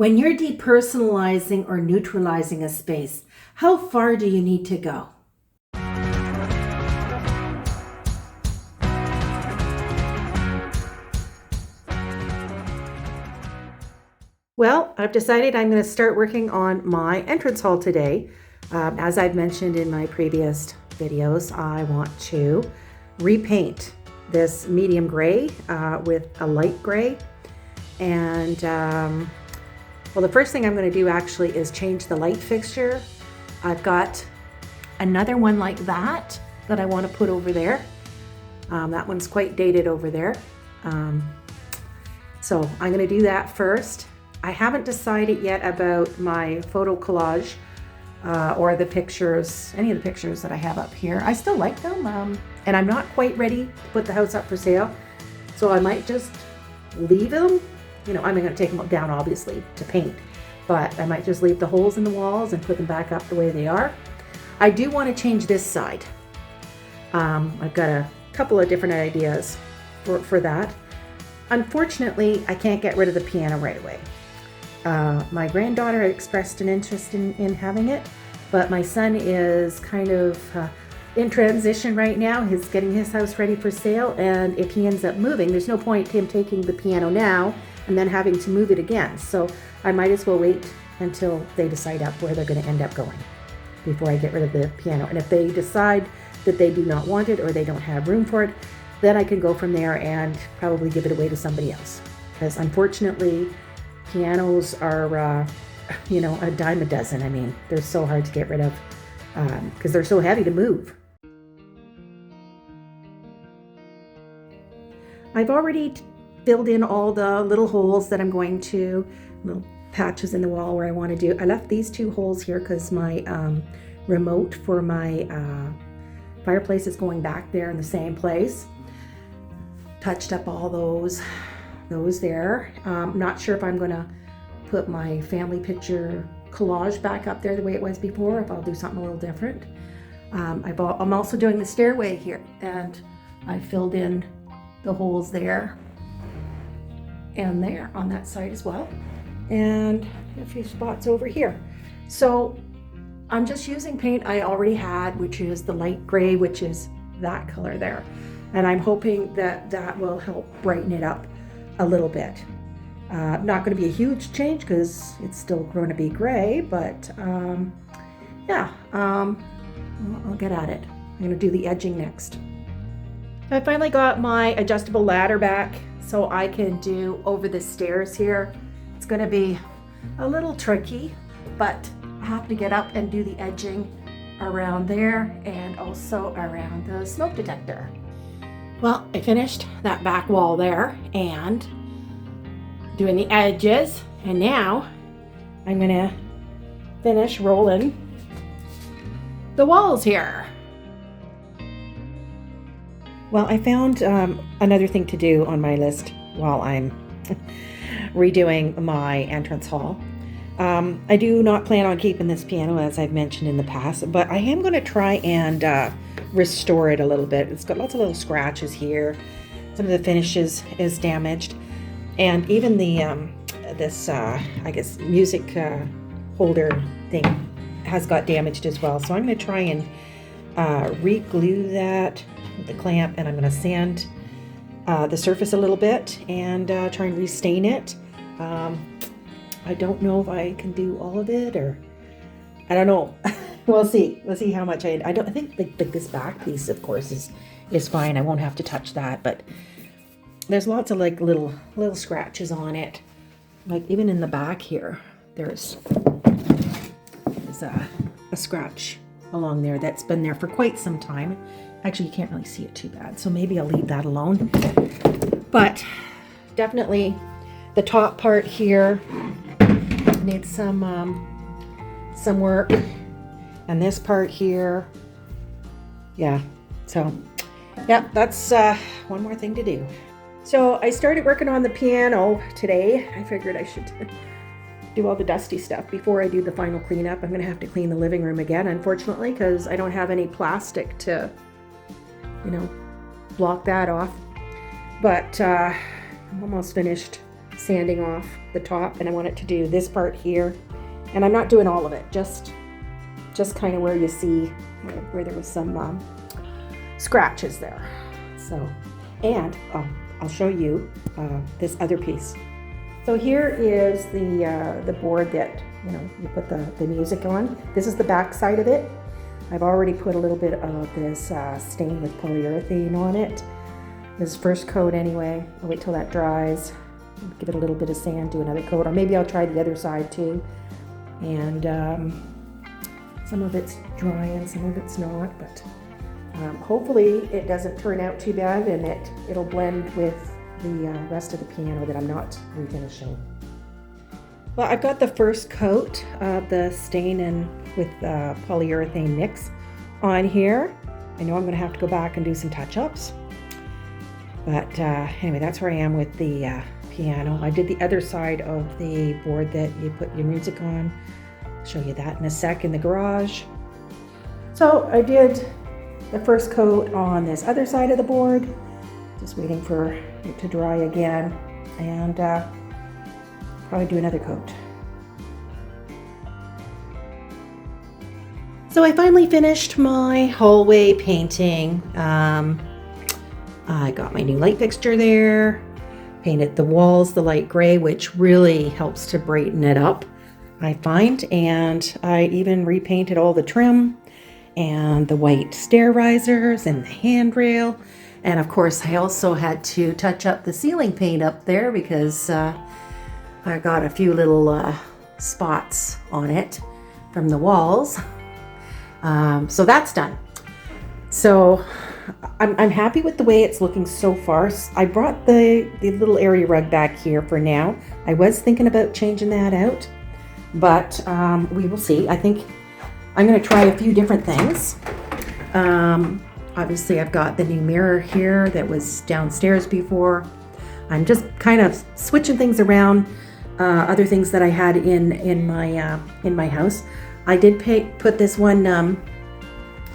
When you're depersonalizing or neutralizing a space, how far do you need to go? Well, I've decided I'm going to start working on my entrance hall today. As I've mentioned in my previous videos, I want to repaint this medium gray with a light gray. And well, the first thing I'm going to do actually is change the light fixture. I've got another one like that I want to put over there. That one's quite dated over there. So I'm going to do that first. I haven't decided yet about my photo collage or the pictures, any of the pictures that I have up here. I still like them, and I'm not quite ready to put the house up for sale. So I might just leave them. You know, I'm going to take them down obviously to paint, but I might just leave the holes in the walls and put them back up the way they are. I do want to change this side. I've got a couple of different ideas for that. Unfortunately, I can't get rid of the piano right away. My granddaughter had expressed an interest in having it, but my son is kind of in transition right now. He's getting his house ready for sale, and if he ends up moving, there's no point him taking the piano now and then having to move it again. So I might as well wait until they decide up where they're going to end up going before I get rid of the piano. And if they decide that they do not want it or they don't have room for it, then I can go from there and probably give it away to somebody else. Because unfortunately, pianos are, you know, a dime a dozen. I mean, they're so hard to get rid of because they're so heavy to move. I've already filled in all the little holes that I'm going to, little patches in the wall where I want to do. I left these two holes here because my remote for my fireplace is going back there in the same place. Touched up all those there. Not sure if I'm going to put my family picture collage back up there the way it was before, if I'll do something a little different. I'm also doing the stairway here, and I filled in the holes there and there on that side as well, and a few spots over here. So I'm just using paint I already had, which is the light gray, which is that color there, and I'm hoping that that will help brighten it up a little bit. Not going to be a huge change because it's still going to be gray, but yeah, I'll get at it. I'm going to do the edging next. I finally got my adjustable ladder back so I can do over the stairs here. It's going to be a little tricky, but I have to get up and do the edging around there and also around the smoke detector. Well, I finished that back wall there and doing the edges, and now I'm gonna finish rolling the walls here. Well, I found another thing to do on my list while I'm redoing my entrance hall. I do not plan on keeping this piano, as I've mentioned in the past, but I am going to try and restore it a little bit. It's got lots of little scratches here. Some of the finishes is damaged, and even the this I guess music holder thing has got damaged as well. So I'm going to try and re-glue that with the clamp, and I'm going to sand the surface a little bit and try and restain it. I don't know if I can do all of it, or I don't know. We'll see. We'll see how much I think this back piece, of course, is fine. I won't have to touch that, but there's lots of like little scratches on it. Like even in the back here, there's a scratch along there that's been there for quite some time. Actually, you can't really see it too bad, so maybe I'll leave that alone. But definitely the top part here needs some work, and this part here, yeah. So yeah, that's one more thing to do. So I started working on the piano today. I figured I should do all the dusty stuff before I do the final cleanup. I'm gonna have to clean the living room again, unfortunately, because I don't have any plastic to, you know, block that off. But I'm almost finished sanding off the top, and I want it to do this part here. And I'm not doing all of it, just kind of where you see where there was some scratches there. So, and I'll show you this other piece. So here is the board that you put the music on. This is the back side of it. I've already put a little bit of this stain with polyurethane on it. This first coat anyway. I'll wait till that dries. Give it a little bit of sand, do another coat, or maybe I'll try the other side too. And some of it's dry and some of it's not, but hopefully it doesn't turn out too bad, and it'll blend with the rest of the piano that I'm not refinishing. Well, I've got the first coat of the stain and with polyurethane mix on here. I know I'm going to have to go back and do some touch-ups, but anyway, that's where I am with the piano. I did the other side of the board that you put your music on. I'll show you that in a sec in the garage. So I did the first coat on this other side of the board, just waiting for it to dry again, and probably do another coat. So I finally finished my hallway painting. I got my new light fixture there, painted the walls the light gray, which really helps to brighten it up, I find. And I even repainted all the trim and the white stair risers and the handrail. And of course, I also had to touch up the ceiling paint up there because I got a few little spots on it from the walls. So that's done. So I'm happy with the way it's looking so far. I brought the little area rug back here for now. I was thinking about changing that out, but we will see. I think I'm going to try a few different things. Obviously, I've got the new mirror here that was downstairs before. I'm just kind of switching things around, other things that I had in my house. I did put this one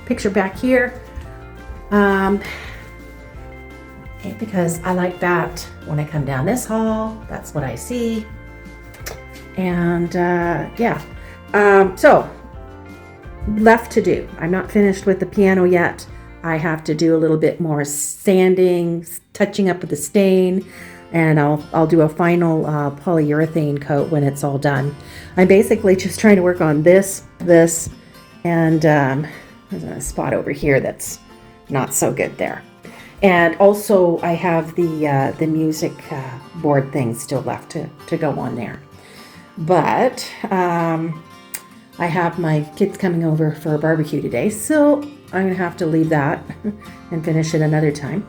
picture back here because I like that when I come down this hall. That's what I see. And yeah, so left to do. I'm not finished with the piano yet. I have to do a little bit more sanding, touching up with the stain, and I'll do a final polyurethane coat when it's all done. I'm basically just trying to work on this, and there's a spot over here that's not so good there. And also I have the music board thing still left to go on there. But I have my kids coming over for a barbecue today, so I'm going to have to leave that and finish it another time.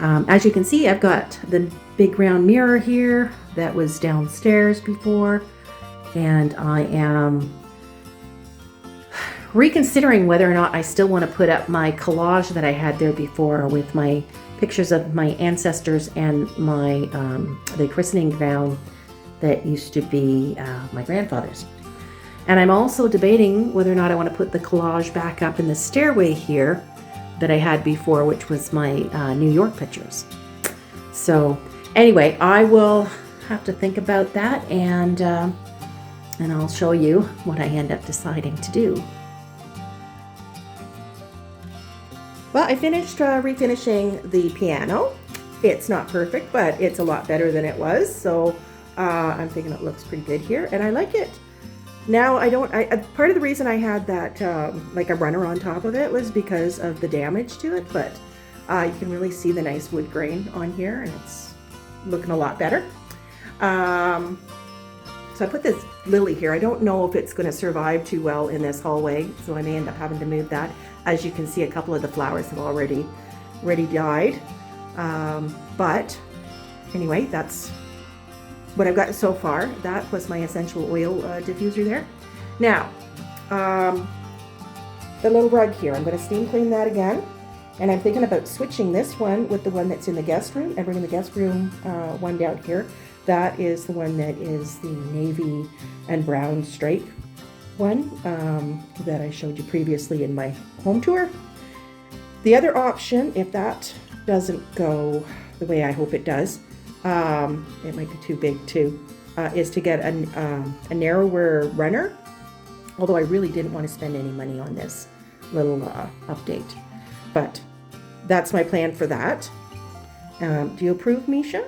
As you can see, I've got the big round mirror here that was downstairs before, and I am reconsidering whether or not I still want to put up my collage that I had there before with my pictures of my ancestors and my the christening gown that used to be my grandfather's. And I'm also debating whether or not I want to put the collage back up in the stairway here that I had before, which was my New York pictures. So anyway, I will have to think about that, and I'll show you what I end up deciding to do. Well, I finished refinishing the piano. It's not perfect, but it's a lot better than it was. So I'm thinking it looks pretty good here, and I like it. Now part of the reason I had that like a runner on top of it was because of the damage to it, but you can really see the nice wood grain on here, and it's looking a lot better. So I put this lily here. I don't know if it's going to survive too well in this hallway, so I may end up having to move that. As you can see, a couple of the flowers have already died. But anyway, that's what I've got so far. That plus my essential oil diffuser there. Now, the little rug here, I'm going to steam clean that again. And I'm thinking about switching this one with the one that's in the guest room and bringing the guest room one down here. That is the one that is the navy and brown stripe one that I showed you previously in my home tour. The other option, if that doesn't go the way I hope it does, it might be too big too, is to get a narrower runner. Although I really didn't want to spend any money on this little update. But that's my plan for that. Do you approve, Misha?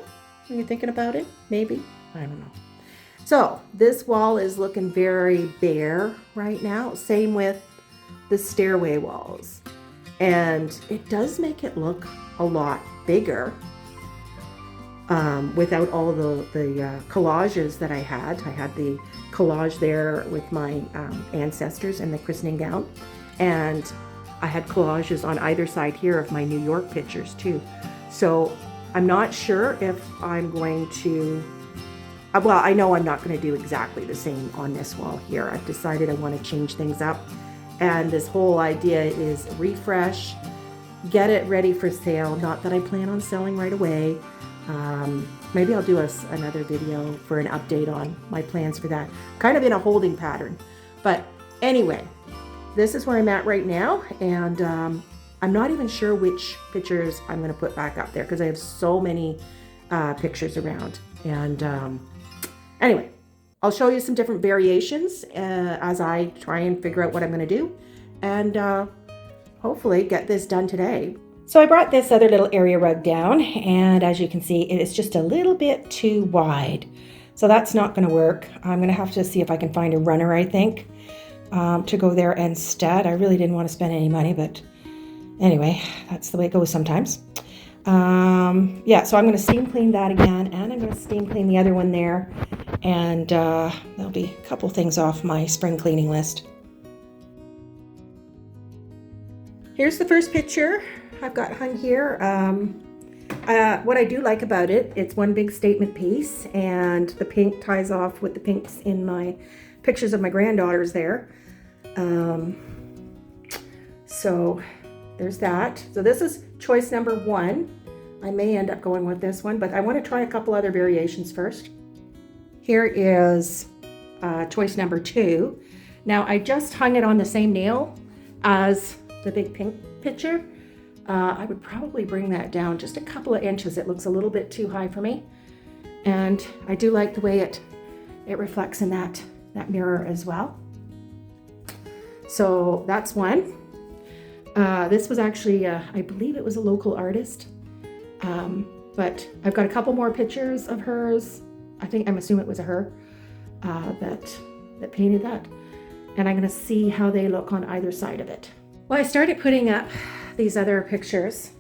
Are you thinking about it? Maybe? I don't know. So this wall is looking very bare right now. Same with the stairway walls. And it does make it look a lot bigger without all the collages that I had. I had the collage there with my ancestors and the christening gown. And I had collages on either side here of my New York pictures too. So I'm not sure if I'm going to, well, I know I'm not going to do exactly the same on this wall here. I've decided I want to change things up. And this whole idea is refresh, get it ready for sale. Not that I plan on selling right away. Maybe I'll do another video for an update on my plans for that. Kind of in a holding pattern. But anyway, this is where I'm at right now. And I'm not even sure which pictures I'm going to put back up there because I have so many pictures around. And anyway, I'll show you some different variations as I try and figure out what I'm going to do. And hopefully get this done today. So I brought this other little area rug down, and as you can see, it is just a little bit too wide. So that's not going to work. I'm going to have to see if I can find a runner, I think, to go there instead. I really didn't want to spend any money, but anyway, that's the way it goes sometimes. Yeah, so I'm going to steam clean that again, and I'm going to steam clean the other one there, and there'll be a couple things off my spring cleaning list. Here's the first picture I've got hung here. What I do like about it, it's one big statement piece, and the pink ties off with the pinks in my pictures of my granddaughters there. So there's that. So this is choice number 1. I may end up going with this one, but I want to try a couple other variations first. Here is choice number 2. Now I just hung it on the same nail as the big pink picture. I would probably bring that down just a couple of inches. It looks a little bit too high for me. And I do like the way it reflects in that mirror as well. So that's one. This was actually, I believe it was a local artist. But I've got a couple more pictures of hers. I'm assuming it was a her that painted that. And I'm gonna see how they look on either side of it. Well, I started putting up these other pictures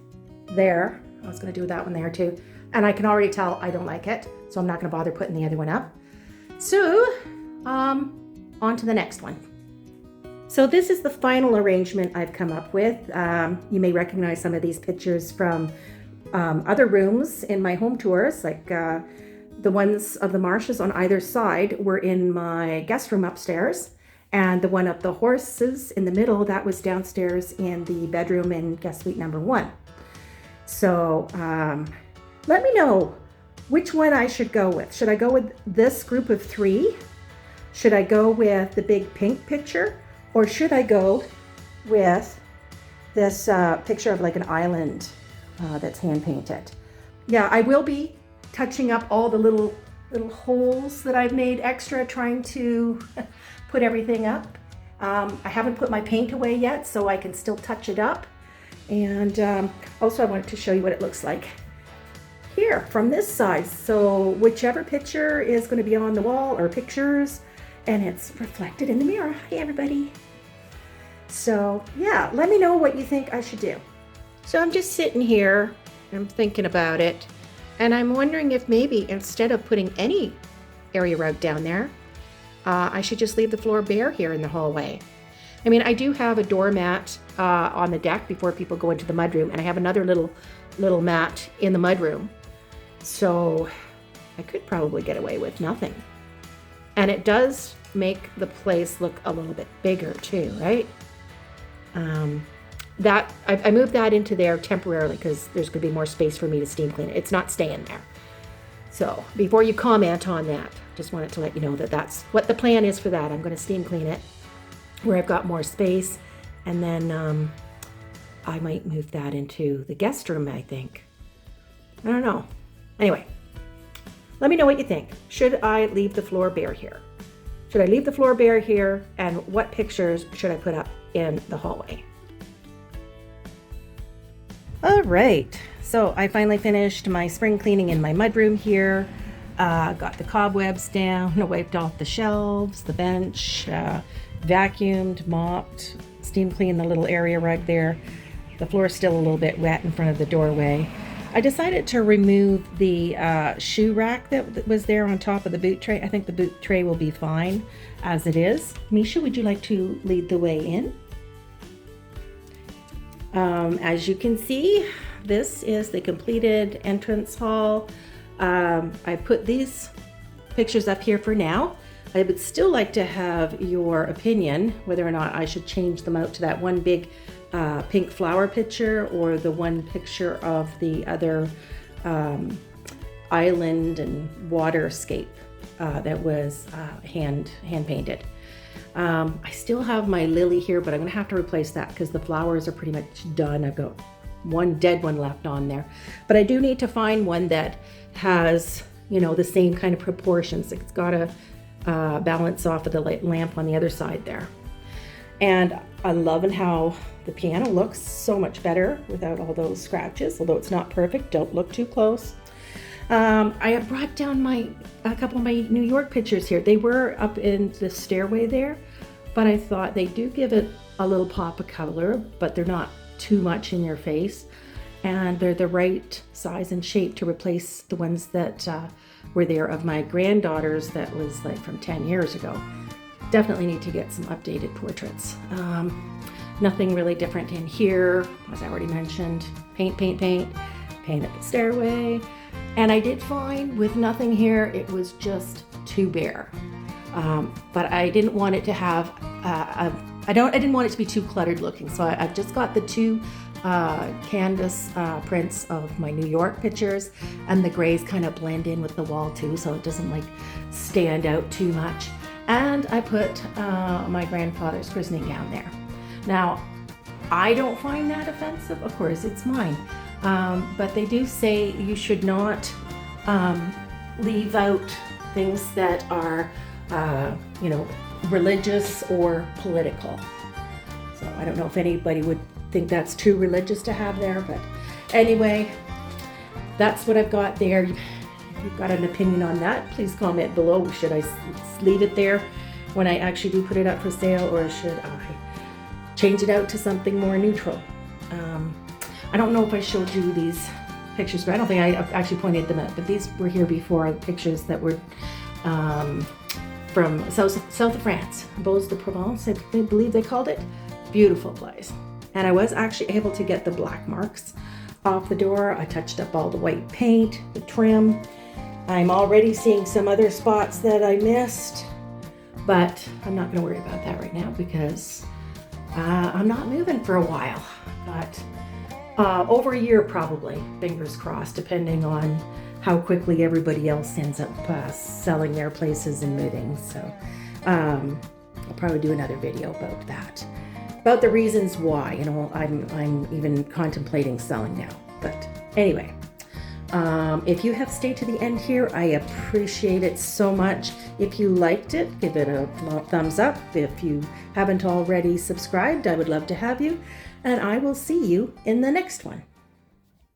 there. I was going to do that one there too. And I can already tell I don't like it, so I'm not going to bother putting the other one up. So, on to the next one. So this is the final arrangement I've come up with. You may recognize some of these pictures from other rooms in my home tours, like the ones of the marshes on either side were in my guest room upstairs. And the one of the horses in the middle, that was downstairs in the bedroom in guest suite number 1. So let me know which one I should go with. Should I go with this group of 3? Should I go with the big pink picture? Or should I go with this picture of like an island that's hand painted? Yeah, I will be touching up all the little holes that I've made extra, trying to put everything up. I haven't put my paint away yet, so I can still touch it up. And also I wanted to show you what it looks like here from this side. So whichever picture is going to be on the wall, or pictures, and it's reflected in the mirror. Hi everybody. So yeah, let me know what you think I should do. So I'm just sitting here, I'm thinking about it, and I'm wondering if maybe instead of putting any area rug down there, I should just leave the floor bare here in the hallway. I mean, I do have a doormat on the deck before people go into the mudroom, and I have another little mat in the mudroom. So I could probably get away with nothing. And it does make the place look a little bit bigger too, right? I moved that into there temporarily because there's going to be more space for me to steam clean it. It's not staying there. So before you comment on that, just wanted to let you know that that's what the plan is for that. I'm going to steam clean it where I've got more space, and then I might move that into the guest room, I think. I don't know. Anyway, Let me know what you think. Should I leave the floor bare here? Should I leave the floor bare here? And what pictures should I put up in the hallway? All right, so I finally finished my spring cleaning in my mudroom here. Got the cobwebs down, wiped off the shelves, the bench, vacuumed, mopped, steam cleaned the little area right there. The floor is still a little bit wet in front of the doorway. I decided to remove the shoe rack that was there on top of the boot tray. I think the boot tray will be fine as it is. Misha, would you like to lead the way in? As you can see, this is the completed entrance hall. I put these pictures up here for now. I would still like to have your opinion whether or not I should change them out to that one big pink flower picture or the one picture of the other island and waterscape that was hand painted. I still have my lily here, but I'm gonna have to replace that because the flowers are pretty much done. I've got one dead one left on there, but I do need to find one that has, you know, the same kind of proportions. It's got to balance off of the lamp on the other side there. And I'm loving how the piano looks so much better without all those scratches, although it's not perfect. Don't look too close. I have brought down a couple of my New York pictures here. They were up in the stairway there, but I thought they do give it a little pop of color, but they're not too much in your face. And they're the right size and shape to replace the ones that were there of my granddaughters that was like from 10 years ago. Definitely need to get some updated portraits. Nothing really different in here, as I already mentioned. Paint at the stairway. And I did find with nothing here, it was just too bare. But I didn't want it to have, I didn't want it to be too cluttered looking. So I've just got the two canvas prints of my New York pictures, and the grays kind of blend in with the wall too, so it doesn't like stand out too much. And I put my grandfather's christening gown there. Now, I don't find that offensive. Of course, it's mine. But they do say you should not leave out things that are, you know, religious or political. So I don't know if anybody would think that's too religious to have there, but anyway, that's what I've got there. If you've got an opinion on that, please comment below. Should I leave it there when I actually do put it up for sale, or should I change it out to something more neutral? I don't know if I showed you these pictures, but I don't think I actually pointed them out, but these were here before, the pictures that were from south of France, Beaux de Provence, I believe they called it. Beautiful place. And I was actually able to get the black marks off the door. I touched up all the white paint, the trim. I'm already seeing some other spots that I missed, but I'm not going to worry about that right now because I'm not moving for a while. But over a year probably, fingers crossed, depending on how quickly everybody else ends up selling their places and moving. So I'll probably do another video about that, about the reasons why, you know, I'm even contemplating selling now. But anyway, if you have stayed to the end here, I appreciate it so much. If you liked it, give it a thumbs up. If you haven't already subscribed, I would love to have you. And I will see you in the next one.